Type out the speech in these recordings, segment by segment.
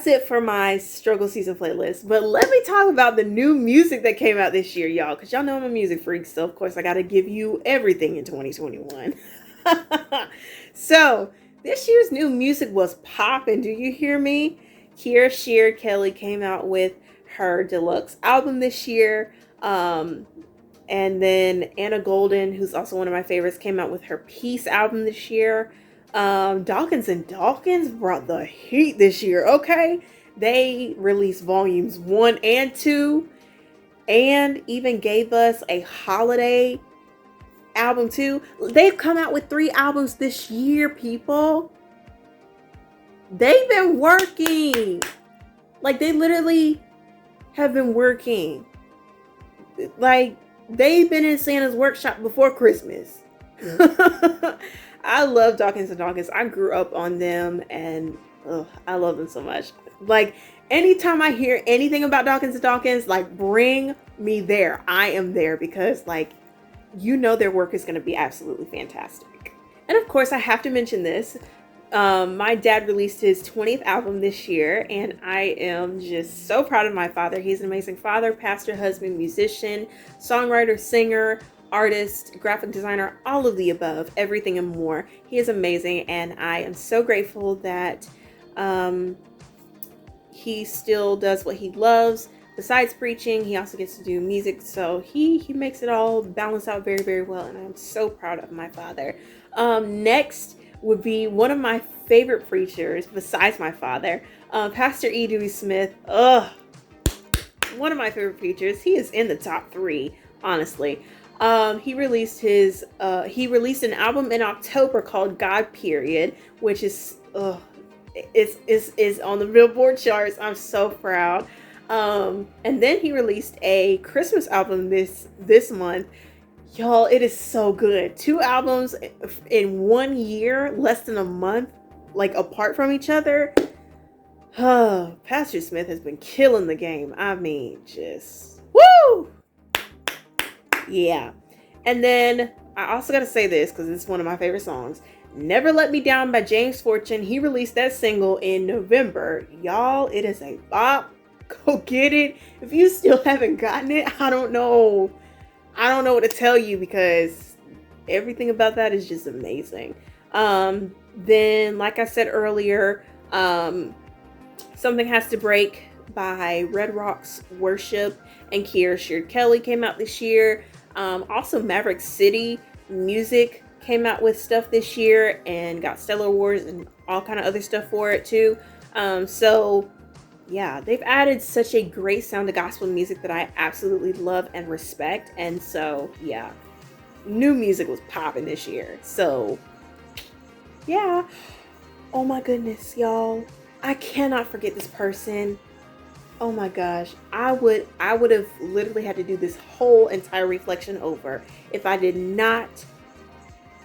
that's it for my struggle season playlist. But let me talk about the new music that came out this year, y'all. Because y'all know I'm a music freak. So, of course, I got to give you everything in 2021. So, this year's new music was popping. Do you hear me? Kiera Shear Kelly came out with her deluxe album this year. And then Anna Golden, who's also one of my favorites, came out with her Peace album this year. Dawkins and Dawkins brought the heat this year, okay? They released volumes 1 and 2 and even gave us a holiday album too. They've come out with 3 albums this year, people. They've been working. Like, they literally have been working. Like, they've been in Santa's workshop before Christmas. I love Dawkins and Dawkins. I grew up on them and I love them so much. Like, anytime I hear anything about Dawkins and Dawkins, like, bring me there. I am there because, like, you know their work is going to be absolutely fantastic. And of course, I have to mention this. My dad released his 20th album this year, and I am just so proud of my father. He's an amazing father, pastor, husband, musician, songwriter, singer, artist, graphic designer, all of the above, everything and more. He is amazing, and I am so grateful that he still does what he loves. Besides preaching, he also gets to do music, so he makes it all balance out very, very well, and I'm so proud of my father. Next would be one of my favorite preachers besides my father, Pastor E. Dewey Smith. One of my favorite preachers. He is in the top 3, honestly. He released an album in October called God Period, which is is on the Billboard charts. I'm so proud. And then he released a Christmas album this month. Y'all, it is so good. 2 albums in 1 year, less than a month, like, apart from each other. Pastor Smith has been killing the game. I mean, just woo! Yeah. And then I also got to say this because it's one of my favorite songs. Never Let Me Down by James Fortune. He released that single in November. Y'all, it is a bop. Go get it. If you still haven't gotten it, I don't know what to tell you because everything about that is just amazing. Then, like I said earlier, Something Has to Break by Red Rocks Worship and Kiera Shear Kelly came out this year. Also, Maverick City Music came out with stuff this year and got Stellar Awards and all kind of other stuff for it too. So yeah, they've added such a great sound to gospel music that I absolutely love and respect. And so, yeah, new music was popping this year. So, yeah. Oh my goodness, y'all. I cannot forget this person. Oh my gosh. I would have literally had to do this whole entire reflection over if I did not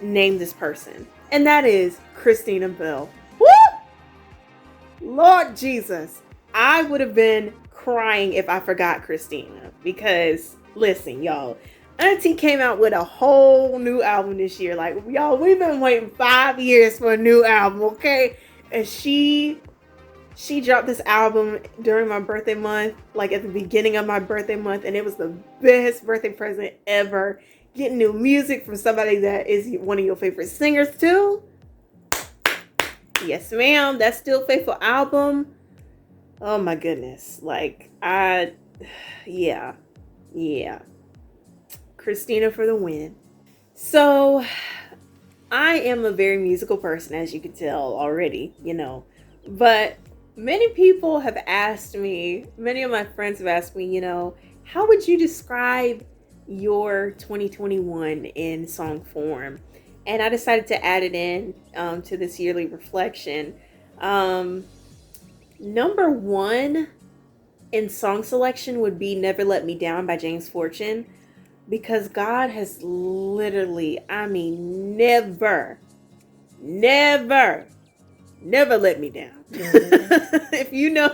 name this person. And that is Christina Bell. Woo! Lord Jesus. I would have been crying if I forgot Christina because, listen, y'all, Auntie came out with a whole new album this year. Like, y'all, we've been waiting 5 years for a new album, okay? And she dropped this album during my birthday month, like at the beginning of my birthday month, and it was the best birthday present ever. Getting new music from somebody that is one of your favorite singers, too. Yes, ma'am. That Still Faithful album. Oh my goodness. Like, yeah. Christina for the win. So, I am a very musical person, as you can tell already, but many people have asked me, many of my friends have asked me, how would you describe your 2021 in song form? And I decided to add it in to this yearly reflection. Number 1 in song selection would be Never Let Me Down by James Fortune, because God has literally, never let me down. If you know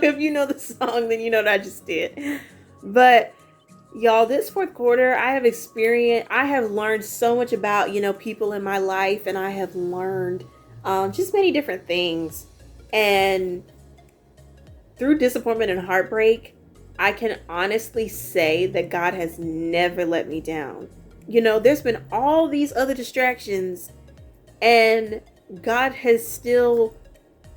the song, then you know what I just did. But y'all, this fourth quarter, I have learned so much about, people in my life, and I have learned just many different things. And through disappointment and heartbreak, I can honestly say that God has never let me down. You know, there's been all these other distractions, and God has still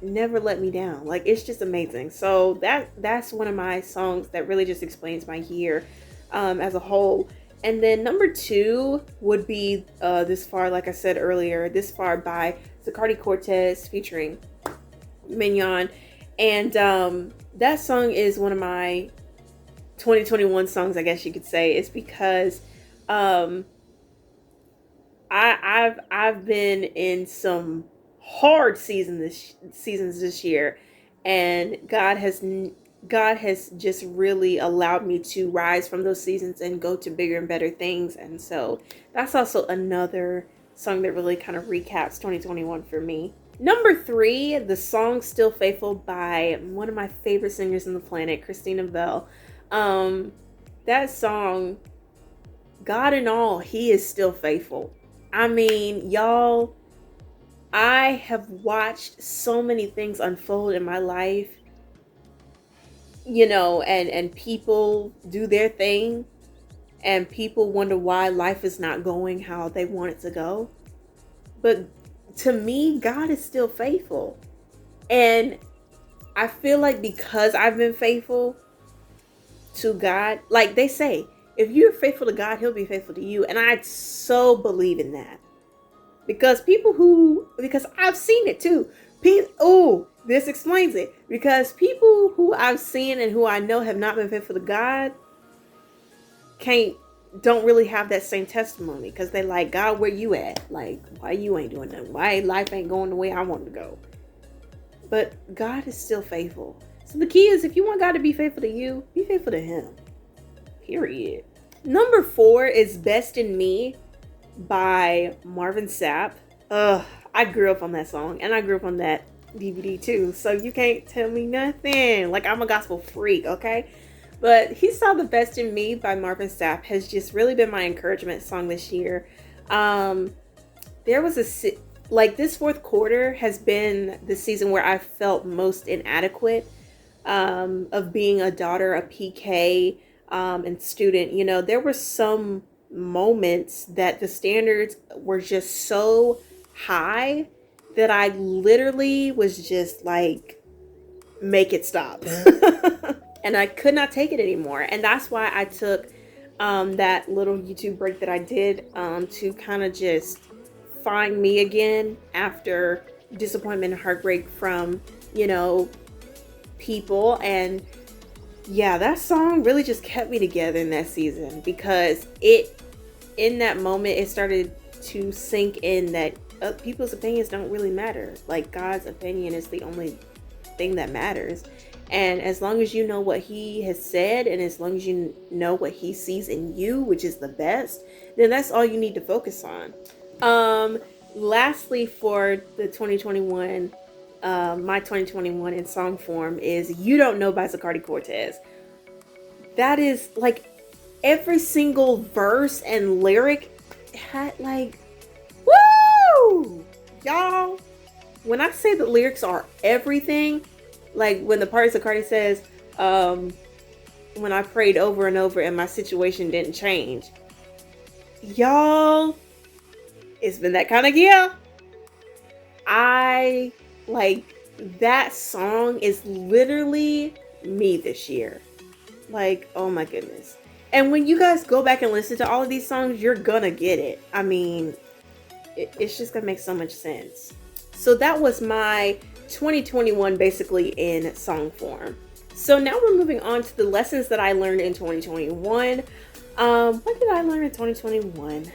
never let me down. Like, it's just amazing. So that's one of my songs that really just explains my year as a whole. And then number two would be This Far, like I said earlier, This Far by Zacardi Cortez featuring Mignon. And that song is one of my 2021 songs, I guess you could say. It's because um, I've been in some hard seasons this year, and God has just really allowed me to rise from those seasons and go to bigger and better things. And so that's also another song that really kind of recaps 2021 for me. Number three, the song Still Faithful by one of my favorite singers on the planet, Christina Bell. That song, God and all, He is still faithful. I mean, y'all, I have watched so many things unfold in my life, you know, and people do their thing, and people wonder why life is not going how they want it to go. But to me, God is still faithful. And I feel like because I've been faithful to God, like they say, if you're faithful to God, He'll be faithful to you. And I so believe in that. Because I've seen it too. This explains it. Because people who I've seen and who I know have not been faithful to God don't really have that same testimony. Because they like, God, where you at? Like, why you ain't doing nothing? Why life ain't going the way I want it to go? But God is still faithful. So the key is, if you want God to be faithful to you, be faithful to Him. Period. Number four is Best in Me by Marvin Sapp. I grew up on that song, and I grew up on that DVD too, so you can't tell me nothing. Like, I'm a gospel freak, okay? But He Saw the Best in Me by Marvin Sapp has just really been my encouragement song this year. There was this fourth quarter has been the season where I felt most inadequate, of being a daughter, a PK, and student. You know, there were some moments that the standards were just so high that I literally was just like, make it stop. And I could not take it anymore. And that's why I took that little YouTube break that I did to kind of just find me again after disappointment and heartbreak from, you know, people. And yeah, that song really just kept me together in that season, because in that moment, it started to sink in that people's opinions don't really matter. Like, God's opinion is the only thing that matters. And as long as you know what He has said, and as long as you know what He sees in you, which is the best, then that's all you need to focus on. Lastly, for the 2021, my 2021 in song form is You Don't Know by Zacardi Cortez. That is like, every single verse and lyric had like, woo! Y'all, when I say the lyrics are everything, like when the part Zacardi says, when I prayed over and over and my situation didn't change. Y'all, it's been that kind of year. I like, that song is literally me this year. Like, oh my goodness. And when you guys go back and listen to all of these songs, you're gonna get it. I mean, it's just gonna make so much sense. So that was my 2021 basically in song form. So now we're moving on to the lessons that I learned in 2021. What did I learn in 2021?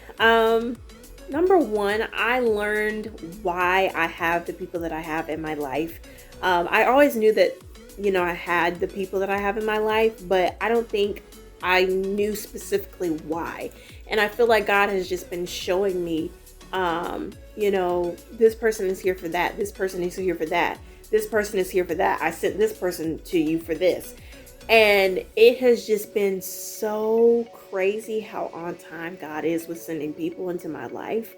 Number one, I learned why I have the people that I have in my life. I always knew that, you know, I had the people that I have in my life, but I don't think I knew specifically why. And I feel like God has just been showing me, you know, this person is here for that. This person is here for that. This person is here for that. I sent this person to you for this. And it has just been so crazy how on time God is with sending people into my life.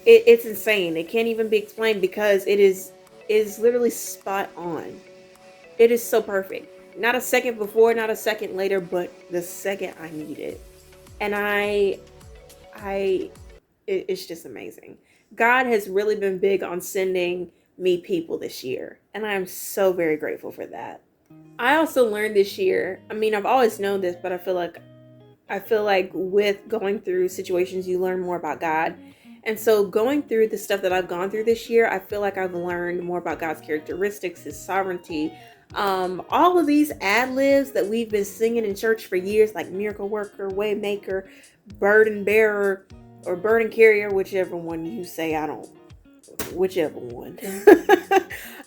It's insane. It can't even be explained, because it is literally spot on. It is so perfect. Not a second before, not a second later, but the second I need it. And I it's just amazing. God has really been big on sending me people this year, and I am so very grateful for that. I also learned this year. I mean, I've always known this, but I feel like with going through situations, you learn more about God. And so, going through the stuff that I've gone through this year, I feel like I've learned more about God's characteristics, His sovereignty. All of these ad libs that we've been singing in church for years, like miracle worker, way maker, burden bearer, or burden carrier, whichever one you say. I don't, whichever one.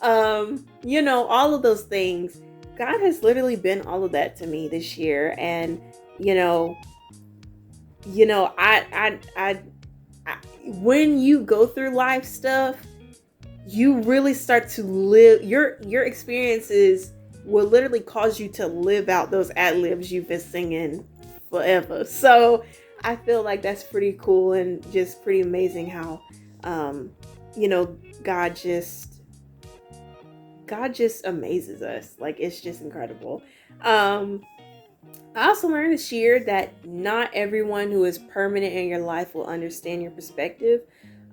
All of those things. God has literally been all of that to me this year, and you know, I when you go through life stuff, you really start to live your experiences will literally cause you to live out those ad libs you've been singing forever. So I feel like that's pretty cool and just pretty amazing how um you know God just God just amazes us. Like, it's just incredible. um I also learned this year that not everyone who is permanent in your life will understand your perspective.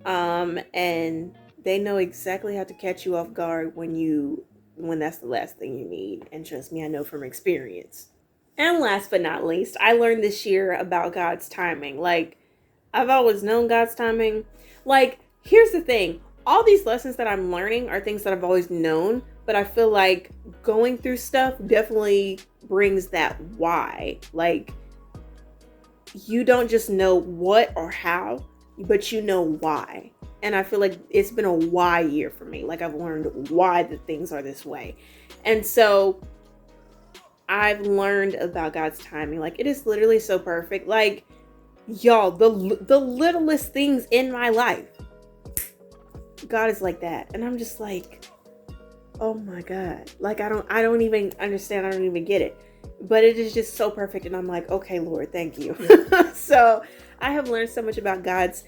And they know exactly how to catch you off guard when that's the last thing you need. And trust me, I know from experience. And last but not least, I learned this year about God's timing. Like, I've always known God's timing. Like, here's the thing. All these lessons that I'm learning are things that I've always known, but I feel like going through stuff definitely brings that why. Like, you don't just know what or how, but you know why. And I feel like it's been a why year for me. Like, I've learned why the things are this way. And so I've learned about God's timing. Like, it is literally so perfect. Like, y'all, the littlest things in my life, God is like that. And I'm just like, oh my God. Like, I don't even understand. I don't even get it. But it is just so perfect. And I'm like, okay, Lord, thank you. So I have learned so much about God's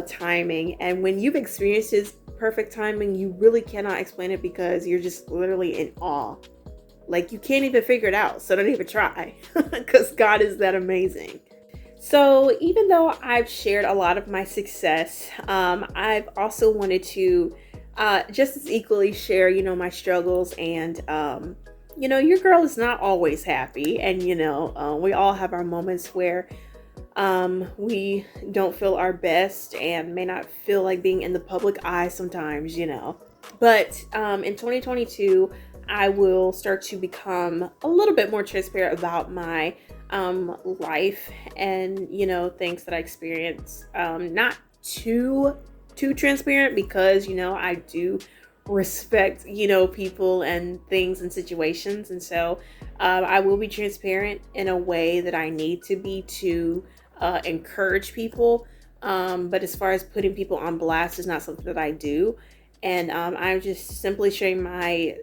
timing. And when you've experienced His perfect timing, you really cannot explain it because you're just literally in awe. Like, you can't even figure it out. So don't even try because God is that amazing. So even though I've shared a lot of my success, I've also wanted to just as equally share, my struggles. And, your girl is not always happy. And, we all have our moments where we don't feel our best and may not feel like being in the public eye sometimes. But in 2022, I will start to become a little bit more transparent about my life and things that I experience. Not too transparent because I do respect people and things and situations, and so I will be transparent in a way that I need to be to encourage people. But as far as putting people on blast is not something that I do. And I'm just simply sharing my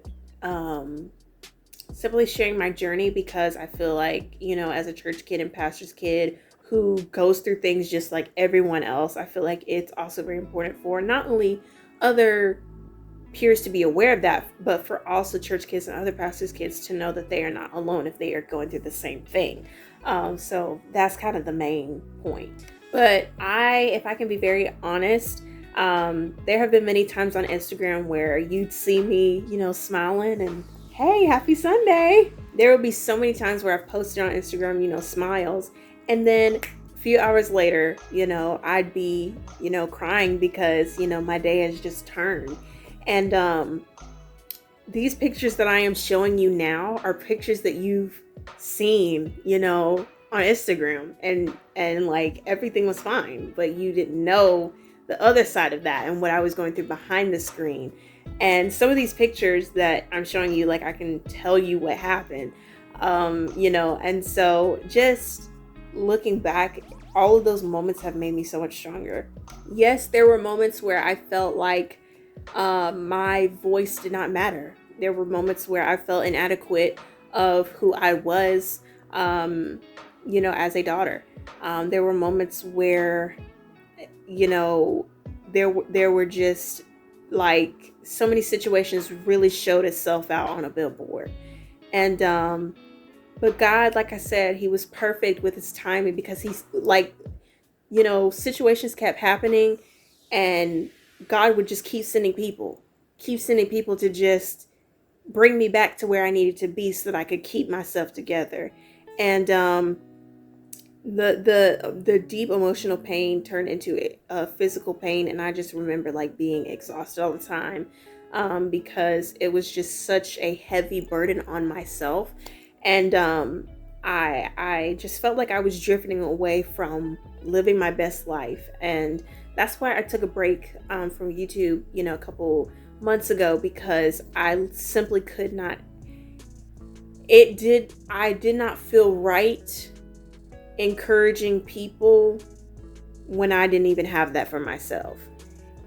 journey because I feel like, as a church kid and pastor's kid who goes through things just like everyone else, I feel like it's also very important for not only other peers to be aware of that, but for also church kids and other pastors' kids to know that they are not alone if they are going through the same thing. So that's kind of the main point. But if I can be very honest, there have been many times on Instagram where you'd see me, smiling and, hey, happy Sunday. There will be so many times where I've posted on Instagram, smiles. And then a few hours later, I'd be, crying because, my day has just turned. And these pictures that I am showing you now are pictures that you've seen, on Instagram. And like everything was fine, but you didn't know the other side of that and what I was going through behind the screen. And some of these pictures that I'm showing you, like, I can tell you what happened, and so just looking back, all of those moments have made me so much stronger. Yes, there were moments where I felt like my voice did not matter. There were moments where I felt inadequate of who I was, as a daughter. There were moments where, there were just like so many situations really showed itself out on a billboard. And but God, like I said, he was perfect with his timing, because he's like, situations kept happening, and God would just keep sending people to just bring me back to where I needed to be so that I could keep myself together. And the deep emotional pain turned into a physical pain, and I just remember like being exhausted all the time, because it was just such a heavy burden on myself. And I just felt like I was drifting away from living my best life. And that's why I took a break from YouTube, a couple months ago, because I simply could not. I did not feel right encouraging people when I didn't even have that for myself.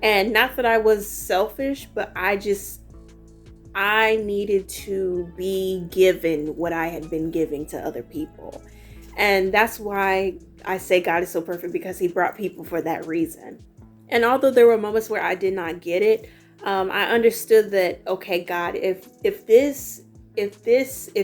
And not that I was selfish, but I needed to be given what I had been giving to other people. And that's why I say God is so perfect, because he brought people for that reason. And although there were moments where I did not get it, I understood that, okay, God, if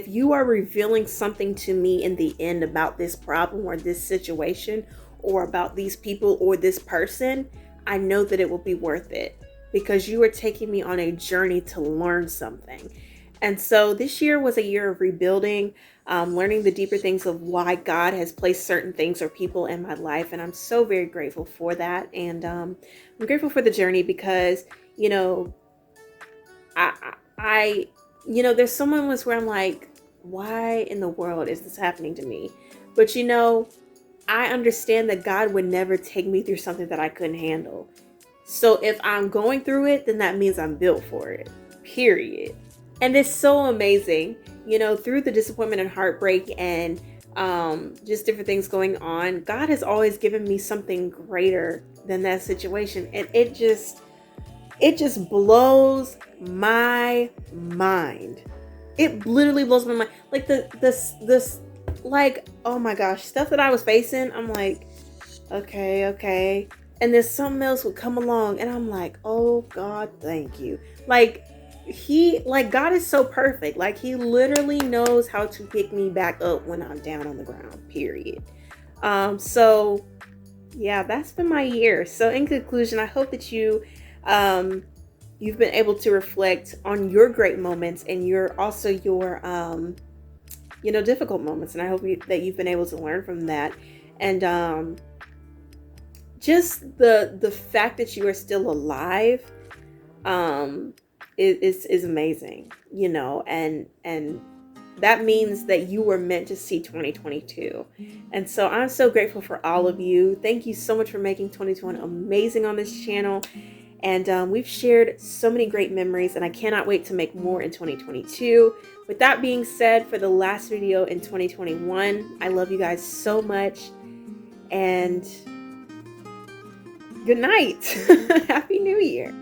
you are revealing something to me in the end about this problem or this situation or about these people or this person, I know that it will be worth it, because you are taking me on a journey to learn something. And so this year was a year of rebuilding, learning the deeper things of why God has placed certain things or people in my life. And I'm so very grateful for that. And I'm grateful for the journey, because, I there's some moments where I'm like, why in the world is this happening to me? But I understand that God would never take me through something that I couldn't handle. So if I'm going through it, then that means I'm built for it, period. And it's so amazing, through the disappointment and heartbreak and just different things going on, God has always given me something greater than that situation. And it just blows my mind. It literally blows my mind. Like this, like, oh my gosh, stuff that I was facing, I'm like, okay. And then something else would come along and I'm like, oh God, thank you. Like God is so perfect. Like he literally knows how to pick me back up when I'm down on the ground, period. So yeah, that's been my year. So in conclusion, I hope that you've been able to reflect on your great moments and your difficult moments. And I hope that you've been able to learn from that. And just the fact that you are still alive is amazing, and that means that you were meant to see 2022. And so I'm so grateful for all of you. Thank you so much for making 2021 amazing on this channel. And we've shared so many great memories, and I cannot wait to make more in 2022. With that being said, for the last video in 2021, I love you guys so much, and good night. Happy New Year.